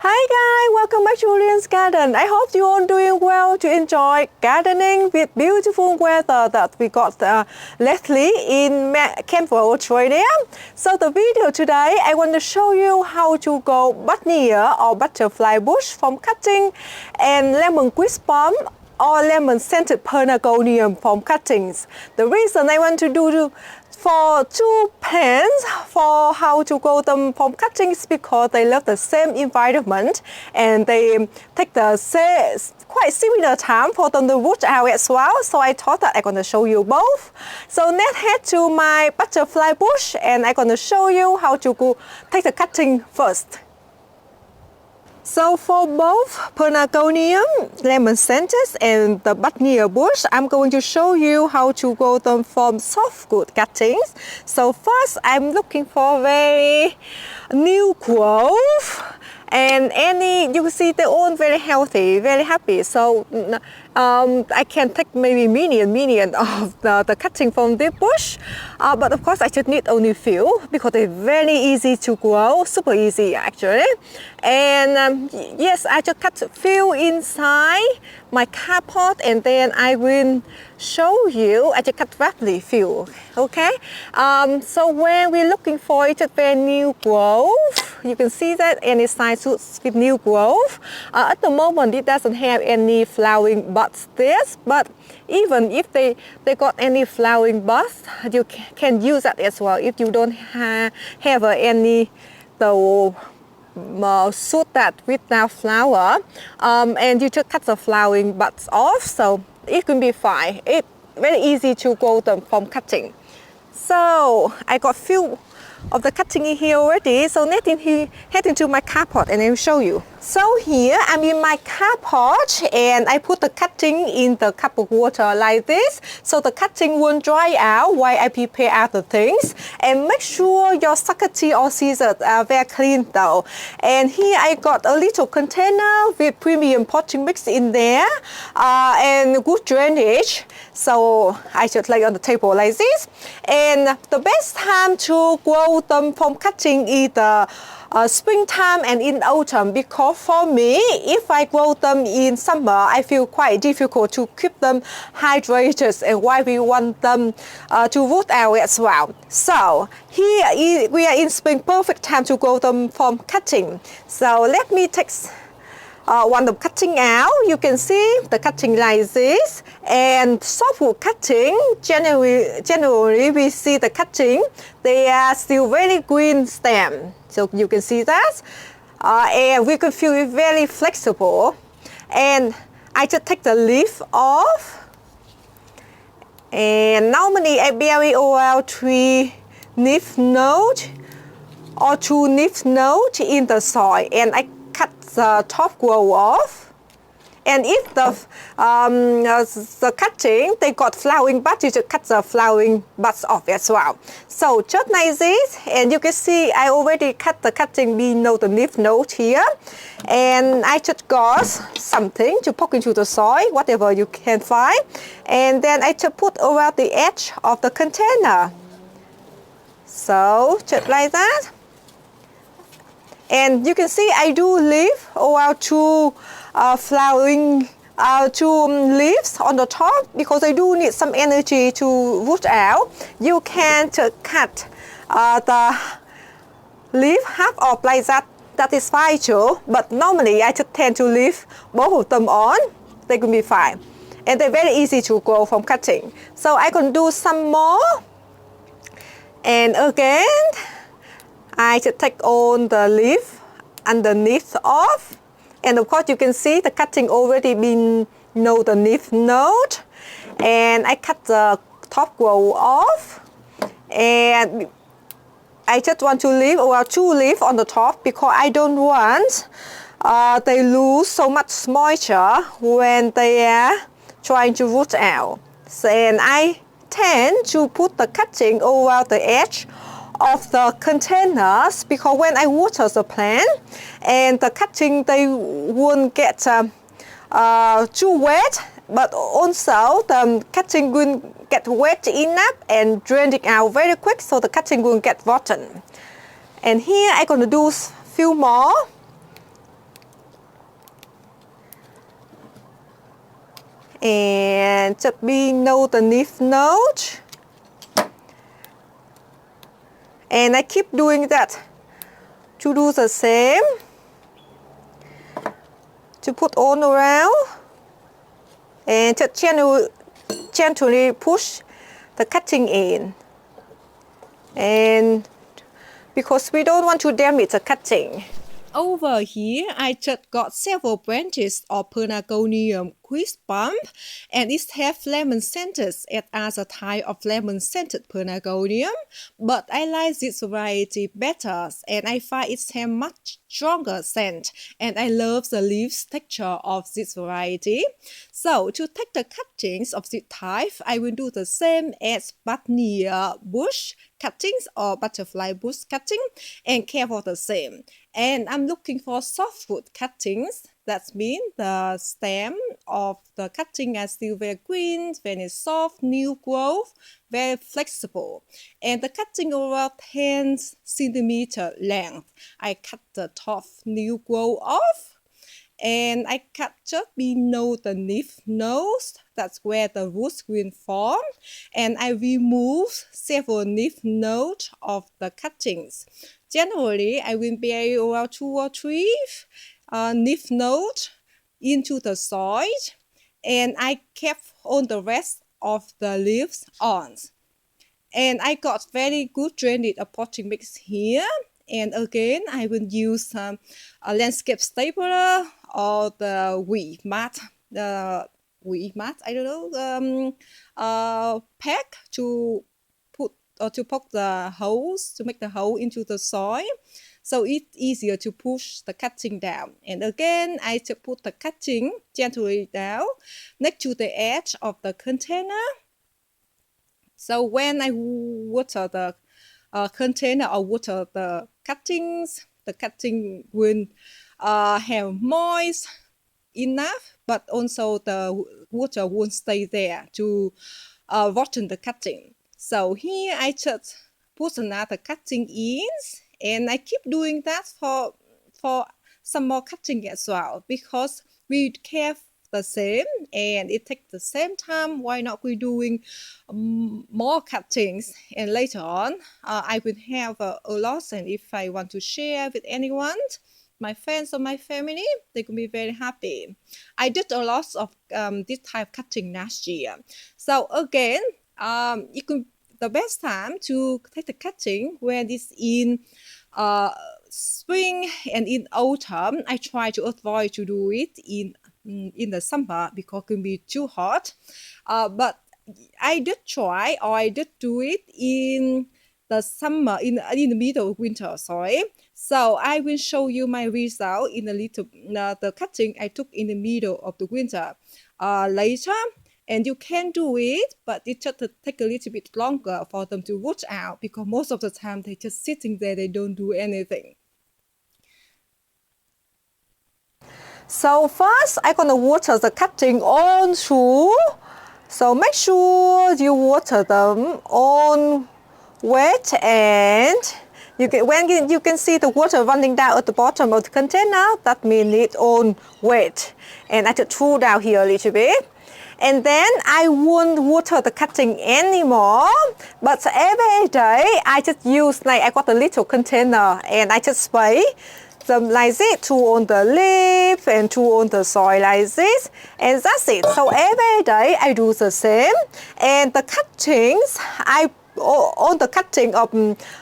Hi guys, welcome back to Julian's Garden. I hope you all doing well to enjoy gardening with beautiful weather that we got lately in Campbell, Australia. So the video today, I want to show you how to grow Buddleja or butterfly bush from cutting and lemon crispum or lemon scented Pelagonium from cuttings. The reason I want to do for two plants for how to grow them from cuttings because they love the same environment and they take the quite similar time for them to root out as well. So I thought that I'm going to show you both. So let's head to my butterfly bush and I'm going to show you how to take the cutting first. So for both Pelagonium, lemon scented and the Buddleja bush, I'm going to show you how to grow them from softwood cuttings. So first, I'm looking for very new growth. And you can see they're all very healthy, very happy. So I can take maybe million of the cutting from the bush. But of course I just need only few because they're very easy to grow, super easy actually. And yes, I just cut a few inside my carport and then I will show you, I just cut roughly few, okay? So when we're looking for it, just very new growth, you can see that any size with new growth. At the moment, it doesn't have any flowering buds there, but even if they got any flowering buds, you can use that as well if you don't have any suit that without flower, and you just cut the flowering buds off, so it can be fine. It's very easy to grow them from cutting. So I got few of the cutting in here already, so let's head into my carport and I'll show you. So here I'm in my carport and I put the cutting in the cup of water like this so the cutting won't dry out while I prepare other things. And make sure your suckety or scissors are very clean though. And here I got a little container with premium potting mix in there and good drainage. So I just lay on the table like this. And the best time to grow them from cutting is the springtime and in autumn, because for me, if I grow them in summer, I feel quite difficult to keep them hydrated and why we want them to root out as well. So here we are in spring, perfect time to grow them from cutting. So let me take one of cutting out. You can see the cutting like this, and softwood cutting, generally we see the cutting, they are still very green stem. So you can see that, and we can feel it very flexible. And I just take the leaf off, and normally I bury around 3 leaf nodes or 2 leaf nodes in the soil, and I cut the top grow off. And if the cutting, they got flowering buds, you just cut the flowering buds off as well. So just like this, and you can see I already cut the cutting below the leaf node here. And I just got something to poke into the soil, whatever you can find. And then I just put around the edge of the container. So just like that. And you can see I do leave around 2 flowering 2 leaves on the top because I do need some energy to root out. You can cut the leaf half off like that. That is fine too. But normally I just tend to leave both of them on. They can be fine. And they're very easy to grow from cutting. So I can do some more. And again, I just take all the leaf underneath off. And of course you can see the cutting already been below the leaf node. And I cut the top grow off. And I just want to leave around 2 leaves on the top because I don't want they lose so much moisture when they are trying to root out. So, and I tend to put the cutting around the edge of the containers because when I water the plant and the cutting, they won't get too wet, but also the cutting will get wet enough and drain it out very quick so the cutting will get rotten. And here I'm going to do a few more. And just below the lymph node. And I keep doing that to do the same, to put all around, and just gently push the cutting in. And because we don't want to damage the cutting. Over here, I just got several branches of Pelagonium crispum, and it has lemon scented as a type of lemon scented Pelagonium, but I like this variety better, and I find it has much stronger scent, and I love the leaves texture of this variety. So to take the cuttings of this type, I will do the same as Buddleja bush cuttings or butterfly bush cutting, and care for the same. And I'm looking for softwood cuttings. That means the stem of the cutting are still very green, very soft, new growth, very flexible. And the cutting around 10 centimeter length. I cut the top new growth off. And I cut just below the leaf nodes. That's where the roots will form. And I remove several leaf nodes of the cuttings. Generally, I will bury around 2 or 3 leaf nodes into the soil. And I kept all the rest of the leaves on. And I got very good drainage potting mix here. And again, I will use a landscape stapler or the weed mat, I don't know, pack to poke the holes, to make the hole into the soil. So it's easier to push the cutting down. And again, I just put the cutting gently down next to the edge of the container. So when I water the container or water the cuttings, the cutting will have moist enough, but also the water won't stay there to rotten the cutting. So here I just put another cutting in, and I keep doing that for some more cutting as well, because we care the same and it takes the same time. Why not we doing more cuttings, and later on I will have a lot, and if I want to share with anyone, my friends or my family, they could be very happy. I did a lot of this type of cutting last year. So again, the best time to take the cutting when it's in spring and in autumn. I try to avoid to do it in the summer because it can be too hot. But I did try, or I did do it in the summer, in the middle of winter, sorry. So I will show you my result in a little, the cutting I took in the middle of the winter later. And you can do it, but it just take a little bit longer for them to root out, because most of the time they're just sitting there, they don't do anything. So first, I'm gonna water the cutting on through. So make sure you water them on wet, and when you can see the water running down at the bottom of the container, that means it's on wet. And I just threw down here a little bit. And then I won't water the cutting anymore, but every day I just use, like I got a little container and I just spray them like this, 2 on the leaf and 2 on the soil like this, and that's it. So every day I do the same. And the cuttings, on the cutting of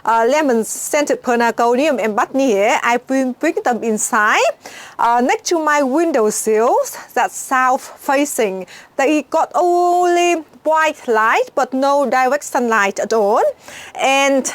lemon scented Pelagonium and Buddleja, I will bring them inside next to my window sills that's south facing. They got only white light but no direct sunlight at all. And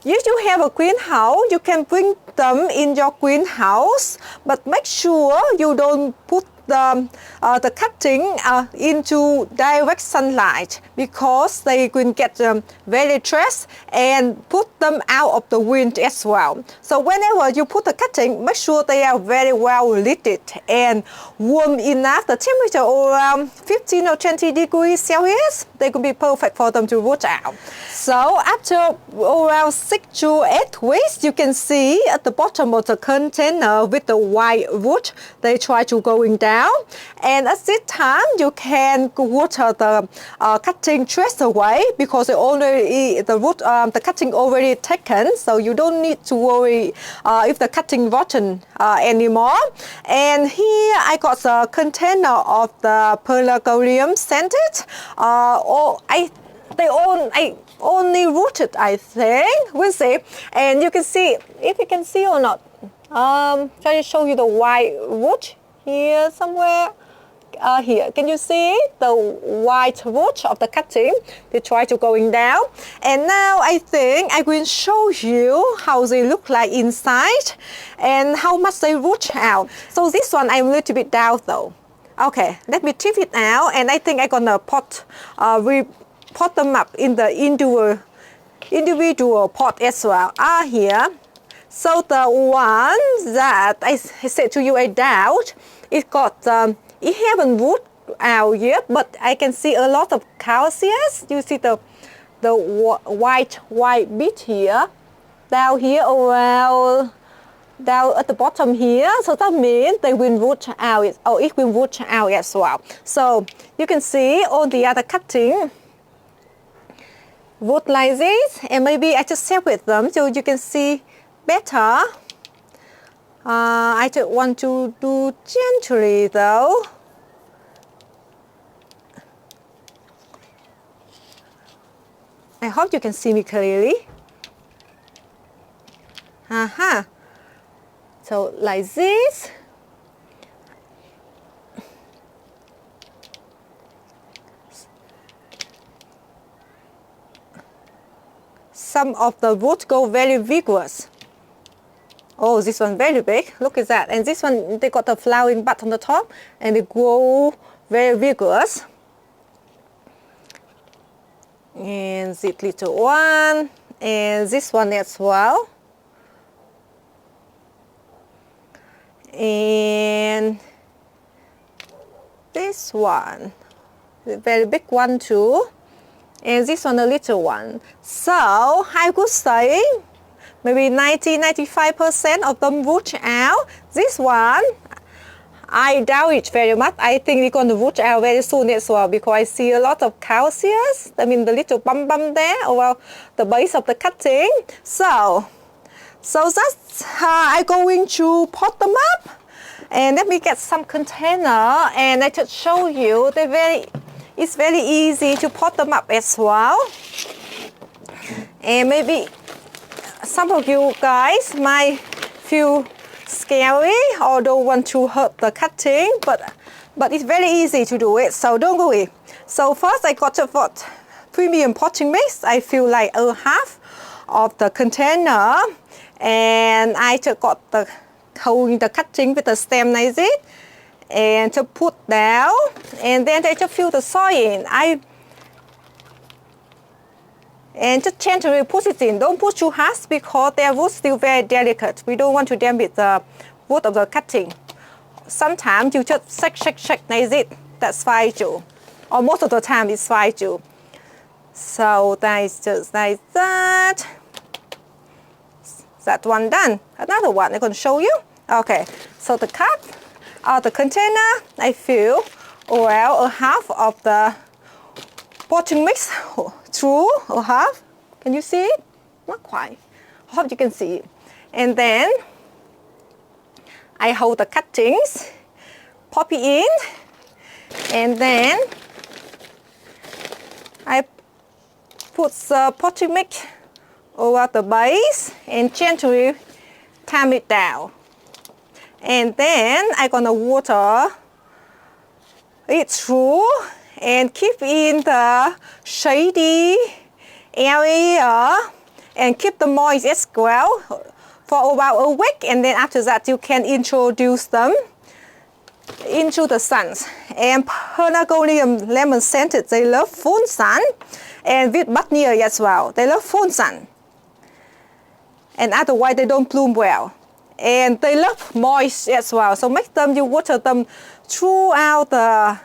if you have a greenhouse, you can bring them in your greenhouse, but make sure you don't put the cutting into direct sunlight, because they will get very stressed and put them out of the wind as well. So whenever you put the cutting, make sure they are very well lit and warm enough. The temperature around 15 or 20 degrees Celsius, they could be perfect for them to root out. So after around 6 to 8 weeks, you can see at the bottom of the container with the white root, they try to going down. down. And at this time, you can water the cutting straight away because the cutting already taken, so you don't need to worry if the cutting rotten anymore. And here I got the container of the Pelagonium scented. I only rooted, I think. We'll see. And you can see, if you can see or not. Try to show you the white root here somewhere. Here, can you see the white root of the cutting? They try to going down. And now I think I will show you how they look like inside and how much they root out. So this one I'm a little bit down though. Okay, let me tip it out, and I think I'm gonna pot them up in the individual pot as well. Here. So the one that I said to you I doubt, it haven't root out yet, but I can see a lot of calcius. You see the white bit here, down here around, down at the bottom here. So that means they will root out, it will root out as well. So you can see all the other cutting root like this, and maybe I just set with them so you can see better. I just want to do gently though. I hope you can see me clearly. So like this. Some of the roots go very vigorous. Oh, this one very big. Look at that. And this one, they got a flowering bud on the top, and they grow very vigorous. And this little one, and this one as well. And this one, a very big one too. And this one a little one. So I would say maybe 90-95% of them root out. This one, I doubt it very much. I think it's going to root out very soon as well because I see a lot of calcius. I mean the little bump there around the base of the cutting. So that's how I'm going to pot them up. And let me get some container, and I just show you it's very easy to pot them up as well. And maybe some of you guys might feel scary or don't want to hurt the cutting, but it's very easy to do it, so don't worry. So first I got a premium potting mix. I feel like half of the container, and I just got holding the cutting with the stem like this, and to put down, and then I just fill the soil in. And just gently push it in. Don't push too hard because their wood is still very delicate. We don't want to damage the wood of the cutting. Sometimes you just shake like this. That's fine too. Or most of the time it's fine too. So that's just like that. That one done. Another one I'm going to show you. Okay, so the cup, the container, I fill well half of the potting mix through half. Can you see it? Not quite. I hope you can see it. And then I hold the cuttings, pop it in, and then I put the potting mix over the base and gently tamp it down. And then I'm gonna water it through and keep in the shady area and keep the moist as well for about a week. And then after that you can introduce them into the sun. And Pelagonium lemon scented, they love full sun, and with Buddleja as well, they love full sun. And otherwise they don't bloom well. And they love moist as well, so make them, you water them throughout the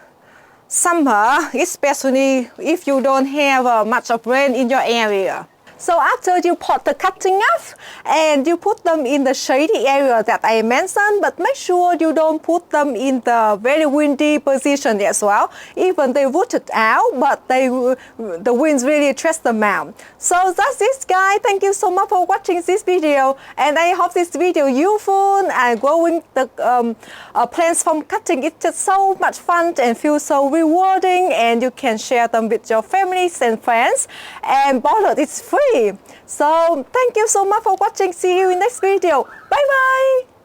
summer, especially if you don't have much of rain in your area. So after you pot the cutting up and you put them in the shady area that I mentioned, but make sure you don't put them in the very windy position as well. Even they rooted out, but the winds really stress them out. So that's it, guys. Thank you so much for watching this video, and I hope this video useful. And growing the plants from cutting, it's just so much fun and feels so rewarding, and you can share them with your families and friends, and bottle is free. So thank you so much for watching. See you in next video. Bye bye.